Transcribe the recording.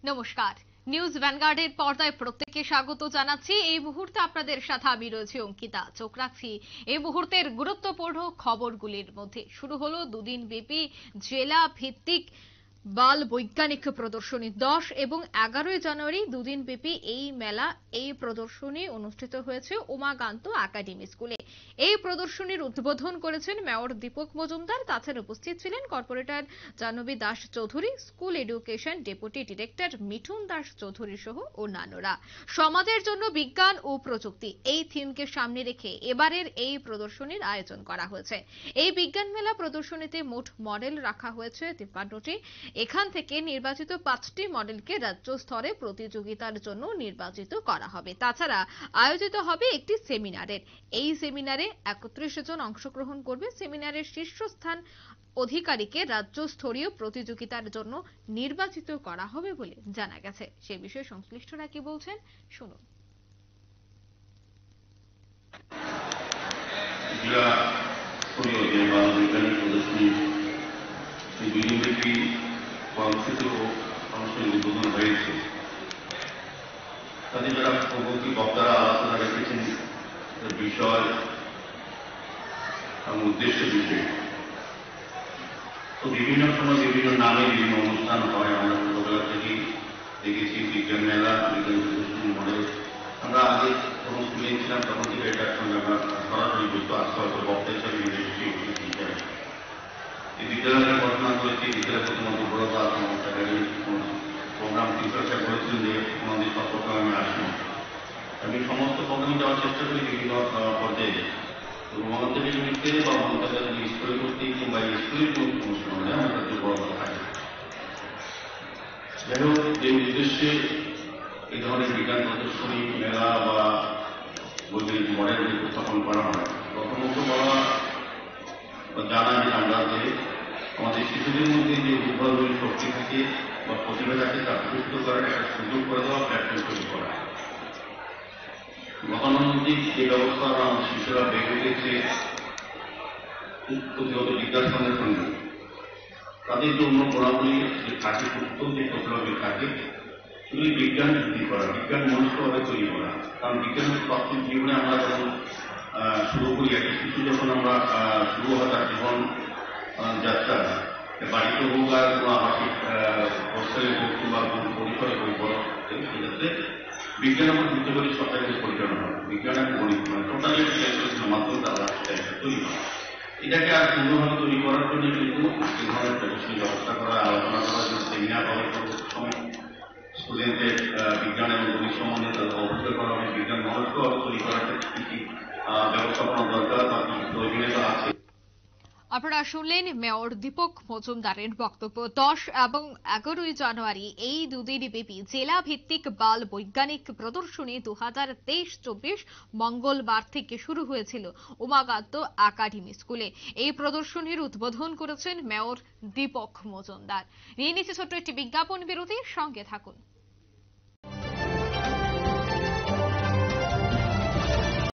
নমস্কার, নিউজ ভ্যানগার্ডের পর্দায় প্রত্যেককে স্বাগত জানাচ্ছি। এই মুহূর্তে আপনাদের সাথে আমি রয়েছি অঙ্কিতা। চোখ রাখছি এই মুহূর্তের গুরুত্বপূর্ণ খবরগুলির মধ্যে। শুরু হলো দুদিন ব্যাপী জেলা ভিত্তিক বাল বৈজ্ঞানিক প্রদর্শনী। 10 এবং 11 জানুয়ারি দুদিন ব্যাপী এই মেলা, এই প্রদর্শনী অনুষ্ঠিত হয়েছে উমাকান্ত একাডেমি স্কুলে। এই প্রদর্শনীর উদ্বোধন করেছেন মেয়র দীপক মজুমদার। তাছাড়া উপস্থিত ছিলেন corporator Jahnavi Das Chowdhury, school education deputy director Mithun Das Chowdhury সহ অন্যান্যরা। সমাজের জন্য বিজ্ঞান ও প্রযুক্তি এই থিমকে সামনে রেখে এবারের এই প্রদর্শনীর আয়োজন করা হয়েছে। এই বিজ্ঞান মেলা প্রদর্শনীতে মোট মডেল রাখা হয়েছে 53টি। এখান থেকে নির্বাচিত 5টি মডেলকে রাজ্য স্তরে প্রতিযোগিতার জন্য নির্বাচিত করা হবে। তাছাড়া আয়োজিত হবে একটি সেমিনারের। এই সেমিনারে 31 জন অংশগ্রহণ করবে। সেমিনারের শীর্ষস্থান অধিকারীকে রাজ্য স্তরীয় প্রতিযোগিতার জন্য নির্বাচিত করা হবে বলে জানা গেছে। সে বিষয়ে সংশ্লিষ্টরা কি বলছেন শুনুন। উদ্বোধন হয়েছে, তাদের যারা প্রগতি বক্তারা আলোচনা রেখেছেন বিষয় এবং উদ্দেশ্য বিষয়, তো বিভিন্ন সময় বিভিন্ন নামে বিভিন্ন অনুষ্ঠান হয়। আমরা ছোটবেলা থেকেই দেখেছি বিজ্ঞান মেলা, বিজ্ঞান প্রদর্শনী মডেল। আমরা আগে যখন স্কুলে ছিলাম তখন থেকে এটার সঙ্গে আমরা সরাসরি যুক্ত। আজকে হয়তো বক্তা হিসাবে ইউনিভার্সিটি এই বিদ্যালয়ে পড়াশোনা করেছি। বিদ্যালয় প্রথমত বড় প্রোগ্রাম টিচার্সরা বলেছিলেন যে আমাদের সব প্রোগ্রামে আসুন। আমি সমস্ত প্রোগ্রামে যাওয়ার চেষ্টা করি বিভিন্ন পর্যায়ে। মমতা নিমিত্তে বা মমতা স্কুলে করতে কিংবা স্কুলের কোনো অনুষ্ঠান হলে আমাদের কাছে বড় কথা থাকে। যাই হোক, যে উদ্দেশ্যে এই ধরনের বিজ্ঞান প্রদর্শনী মেলা বা বৈজ্ঞানিক মডেল উপস্থাপন করা হয়, প্রথমত বলা জানা যে আমরা যে আমাদের শিশুদের মধ্যে যে উদ্ভাবনী শক্তি থাকে বা প্রতিভা থাকে তা প্রযুক্ত করার একটা সুযোগ করে দেওয়া, প্ল্যাটফর্ম তৈরি করা। গতানুগতিক যে ব্যবস্থা আমাদের শিশুরা বেড়ে উঠেছে প্রতিগত বিদ্যাসনের সঙ্গে, তাদের যে অন্য গুণাবলী যে থাকে, উত্তম যে প্রতিভাবে থাকে, সেগুলি বিজ্ঞান ভিত্তি করা, বিজ্ঞান মনস্কভাবে তৈরি করা। কারণ বিজ্ঞানের প্রাথমিক জীবনে আমরা যখন শুরু করি, একটা শিশু যখন আমরা শুরু হয় তার জীবন যাত্রা, বাড়িতে হোক আর কোনো আবাসিক হোস্টেলে হোক কিংবা কোনো পরিসরে হোক, বড় সেক্ষেত্রে বিজ্ঞান আমরা বুঝতে পারি সরকারের পরিচালনা হয়। বিজ্ঞান একটা গণিত নয়, টোটালি মাধ্যমে তারা তৈরি হয়। এটাকে আর সুন্দরভাবে তৈরি করার জন্য কিন্তু এই ধরনের প্রদর্শনী ব্যবস্থা করা, আলোচনা করার জন্য সেমিনার হবে। পরবর্তী সময় স্টুডেন্টদের বিজ্ঞান এবং গণিত সম্বন্ধে তাদের অবহিত করা হবে। বিজ্ঞান মনস্কভাবে তৈরি করার ক্ষেত্রে কি কি ব্যবস্থাপনা দরকার বা কি প্রয়োজনীয়তা আছে। আপনারা শুনলেন মেয়র দীপক মজুমদারের বক্তব্য। 10 এবং 11 জানুয়ারি এই দুদিন ব্যাপী জেলা ভিত্তিক বাল বৈজ্ঞানিক প্রদর্শনী 2023-24 মঙ্গলবার থেকে শুরু হয়েছিল উমাকান্ত একাডেমি স্কুলে। এই প্রদর্শনীর উদ্বোধন করেছেন মেয়র দীপক মজুমদার। নিয়ে নিচ্ছে ছোট্ট একটি বিজ্ঞাপন বিরতি, সঙ্গে থাকুন।